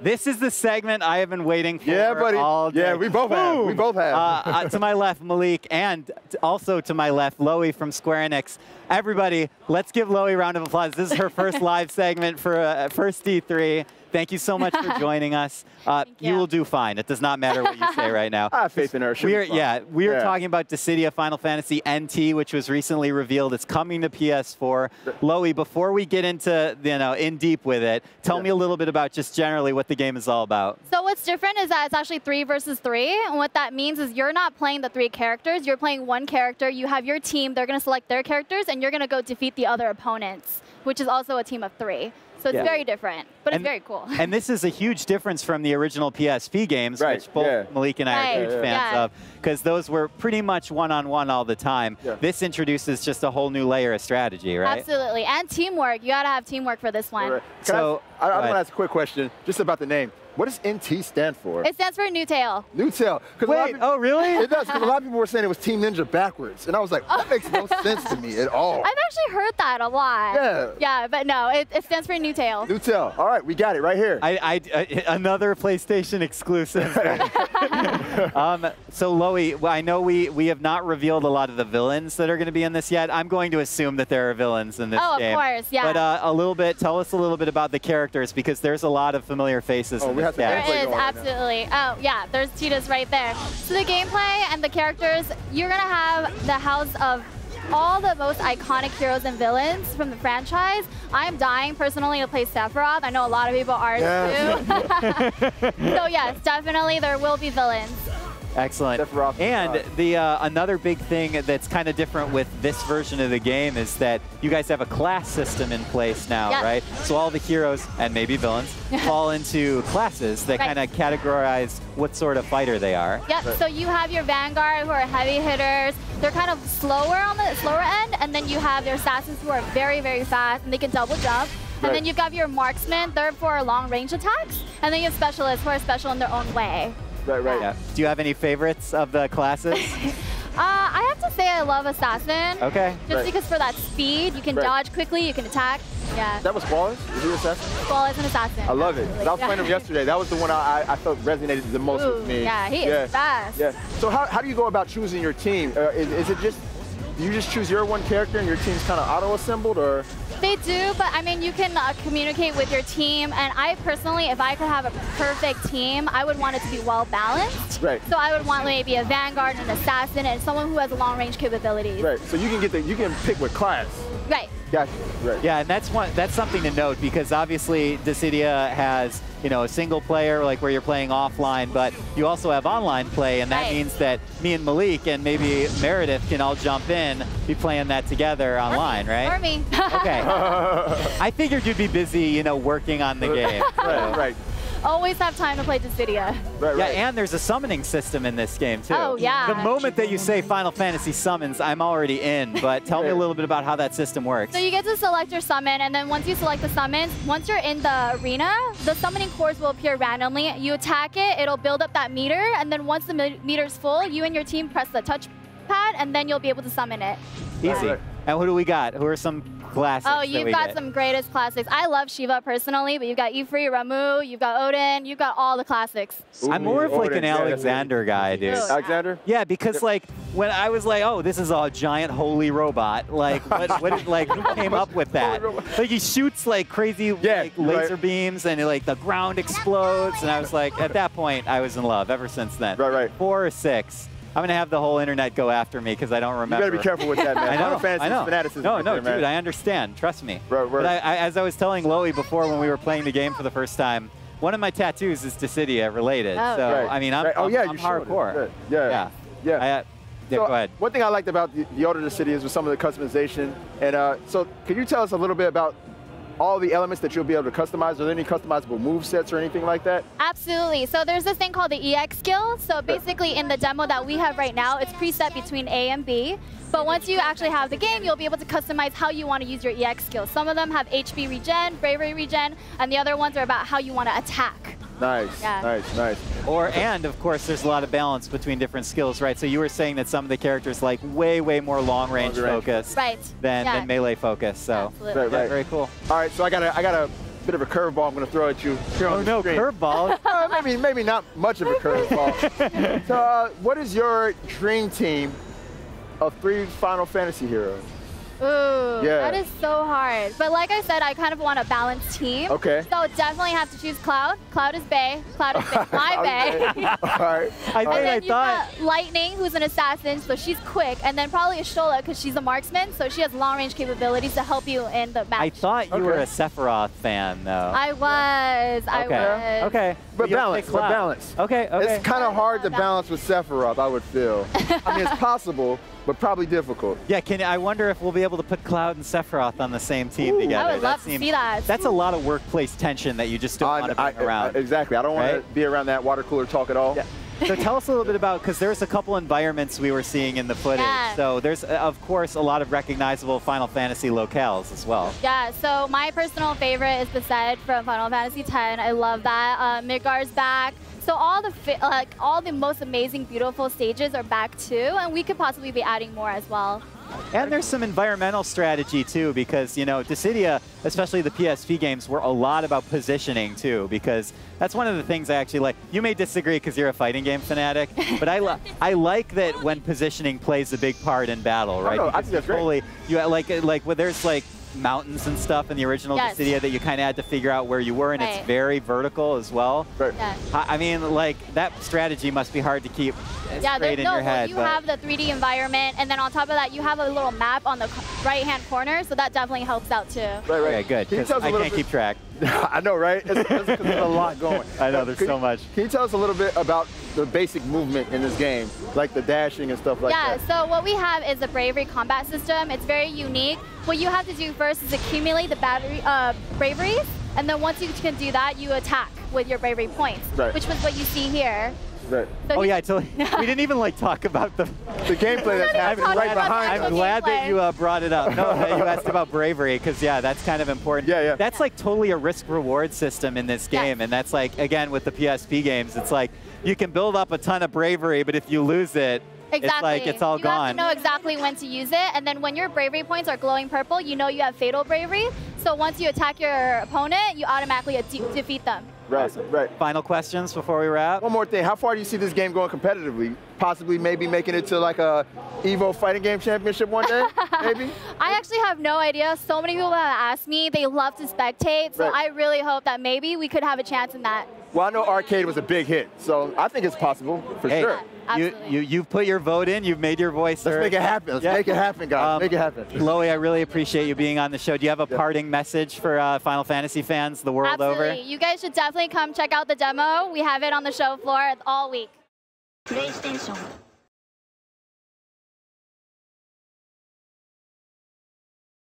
This is the segment I have been waiting for buddy. all day. Yeah, we both have. We both have. To my left, Malik, and also to my left, Loey from Square Enix. Everybody, let's give Loey a round of applause. This is her first live segment for first D3. Thank you so much for joining us. You will do fine. It does not matter what you say right now. I have faith in her. We are talking about Dissidia Final Fantasy NT, which was recently revealed. It's coming to PS4. Loey, before we get into in deep with it, tell me a little bit about just generally what the game is all about. So what's different is that it's actually 3 versus 3, and what that means is you're not playing the 3 characters. You're playing one character. You have your team. They're going to select their characters, and you're going to go defeat the other opponents, which is also a team of 3. So it's very different, but it's very cool. And this is a huge difference from the original PSP games, which both Malik and I are huge fans of, because those were pretty much one-on-one all the time. This introduces just a whole new layer of strategy, right? Absolutely, and teamwork. You got to have teamwork for this one. So I want to ask a quick question just about the name. What does NT stand for? It stands for New Tail. New Tail. Wait, oh really? It does, because a lot of people were saying it was Team Ninja backwards. And I was like, that makes no sense to me at all. I've actually heard that a lot. Yeah, but no, it stands for New Tail. New Tail. All right, we got it right here. Another PlayStation exclusive. So Loey, I know we have not revealed a lot of the villains that are going to be in this yet. I'm going to assume that there are villains in this game. Oh, of course, yeah. But tell us a little bit about the characters, because there's a lot of familiar faces in this game. There is, absolutely. Oh, yeah, there's Tita's right there. So the gameplay and the characters, you're going to have the house of all the most iconic heroes and villains from the franchise. I am dying personally to play Sephiroth. I know a lot of people are too. So yes, definitely there will be villains. Excellent. And the another big thing that's kind of different with this version of the game is that you guys have a class system in place now, right? So all the heroes, and maybe villains, fall into classes that kind of categorize what sort of fighter they are. Yep, so you have your Vanguard, who are heavy hitters. They're kind of slower on the slower end, and then you have your Assassins, who are very, very fast, and they can double jump. And then you've got your Marksmen, they're for long-range attacks. And then you have Specialists, who are special in their own way. Yeah. Do you have any favorites of the classes? I have to say I love Assassin. Okay. Just because for that speed, you can dodge quickly, you can attack. Yeah. That was Flawless? Is he Assassin? Flawless and Assassin. I love it. I was playing him yesterday. That was the one I felt resonated the most with me. Yeah, he is fast. Yeah. So how do you go about choosing your team? Is it just, do you just choose your one character and your team's kind of auto-assembled, or? They do, but I mean, you can communicate with your team, and I personally, if I could have a perfect team, I would want it to be well balanced. So I would want maybe a Vanguard, an Assassin, and someone who has long-range capabilities. So you can pick what class. Gotcha. Yeah, and that's something to note, because obviously Dissidia has a single player, like where you're playing offline, but you also have online play, and that means that me and Malik and maybe Meredith can all jump in, be playing that together online, right? Or me. Okay. I figured you'd be busy, working on the game. Right. Always have time to play Dissidia. Yeah, and there's a summoning system in this game, too. Oh, yeah. The moment that you say Final Fantasy summons, I'm already in, but tell me a little bit about how that system works. So you get to select your summon, and then once you select the summons, once you're in the arena, the summoning cores will appear randomly. You attack it, it'll build up that meter, and then once the meter's full, you and your team press the touchpad, and then you'll be able to summon it. Easy. And who do we got? Who are some classics? Oh, you've got some greatest classics. I love Shiva personally, but you've got Ifrit, Ramu, you've got Odin, you've got all the classics. I'm more of like an Alexander guy, dude. Alexander? Yeah, because like when I was like, oh, this is a giant holy robot. Like, who came up with that? Like he shoots like crazy laser beams, and like the ground explodes, and I was like, at that point, I was in love. Ever since then. 4 or 6. I'm going to have the whole internet go after me because I don't remember. You better be careful with that, man. I know. Fanaticism No, there, dude, I understand. Trust me. Right. But as I was telling Loey before when we were playing the game for the first time, one of my tattoos is Dissidia related. So, I mean, I'm hardcore. Yeah. Go ahead. One thing I liked about the older Dissidia was some of the customization. And so could you tell us a little bit about all the elements that you'll be able to customize? Are there any customizable move sets or anything like that? Absolutely. So there's this thing called the EX skill. So basically in the demo that we have right now, it's preset between A and B. But once you actually have the game, you'll be able to customize how you want to use your EX skills. Some of them have HP regen, bravery regen, and the other ones are about how you want to attack. Nice. And of course, there's a lot of balance between different skills, right? So you were saying that some of the characters like way more long-range focus than melee focus. So Absolutely. very cool. All right, so I got a bit of a curveball I'm going to throw at you here on the screen. Curveball? maybe not much of a curveball. So what is your dream team of 3 Final Fantasy heroes? Ooh, that is so hard. But like I said, I kind of want a balanced team. Okay. So definitely have to choose Cloud. Cloud is Bae. Cloud is Bae. My Bae. All right. I thought got Lightning, who's an assassin, so she's quick. And then probably Ashola, because she's a marksman, so she has long-range capabilities to help you in the match. I thought you were a Sephiroth fan, though. I was. Okay. But balance. Okay. It's kind of hard to balance with Sephiroth, I would feel. I mean, it's possible, but probably difficult. Yeah, I wonder if we'll be able to put Cloud and Sephiroth on the same team together. I would love to see that. That's a lot of workplace tension that you just don't want to bring around. Exactly. I don't want to be around that water cooler talk at all. Yeah. So tell us a little bit about, because there's a couple environments we were seeing in the footage. Yeah. So there's, of course, a lot of recognizable Final Fantasy locales as well. Yeah, so my personal favorite is Beset from Final Fantasy X. I love that. Midgar's back. So all the most amazing, beautiful stages are back too, and we could possibly be adding more as well. And there's some environmental strategy too, because Dissidia, especially the PSP games, were a lot about positioning too, because that's one of the things I actually like. You may disagree because you're a fighting game fanatic, but I like that when positioning plays a big part in battle, right? I think that's great. There's mountains and stuff in the original Dissidia that you kind of had to figure out where you were, and it's very vertical as well. Right. Yeah. I mean, that strategy must be hard to keep straight in your head. You have the 3D environment, and then on top of that, you have a little map on the right-hand corner, so that definitely helps out too. Right. Okay, good, because I can't keep track. I know, right? It's there's a lot going. I know, there's so much. Can you tell us a little bit about the basic movement in this game, like the dashing and stuff like that? Yeah, so what we have is the Bravery combat system. It's very unique. What you have to do first is accumulate the braveries, and then once you can do that, you attack with your bravery points, which was what you see here. Right. So we didn't even talk about the gameplay that's happening right behind us. I'm glad that you brought it up. No, you asked about bravery, because that's kind of important. Yeah. That's totally a risk-reward system in this game, and that's again, with the PSP games, it's you can build up a ton of bravery, but if you lose it, it's all gone. You have to know exactly when to use it, and then when your bravery points are glowing purple, you know you have fatal bravery. So once you attack your opponent, you automatically defeat them. Right. Final questions before we wrap? One more thing. How far do you see this game going competitively? Possibly maybe making it to a Evo Fighting Game Championship one day, maybe? I actually have no idea. So many people have asked me. They love to spectate, so I really hope that maybe we could have a chance in that. Well, I know Arcade was a big hit, so I think it's possible, for sure. You've put your vote in. You've made your voice heard. Let's make it happen. Let's make it happen, guys. Make it happen. Chloe, I really appreciate you being on the show. Do you have a parting message for Final Fantasy fans the world over? You guys should definitely come check out the demo. We have it on the show floor all week. PlayStation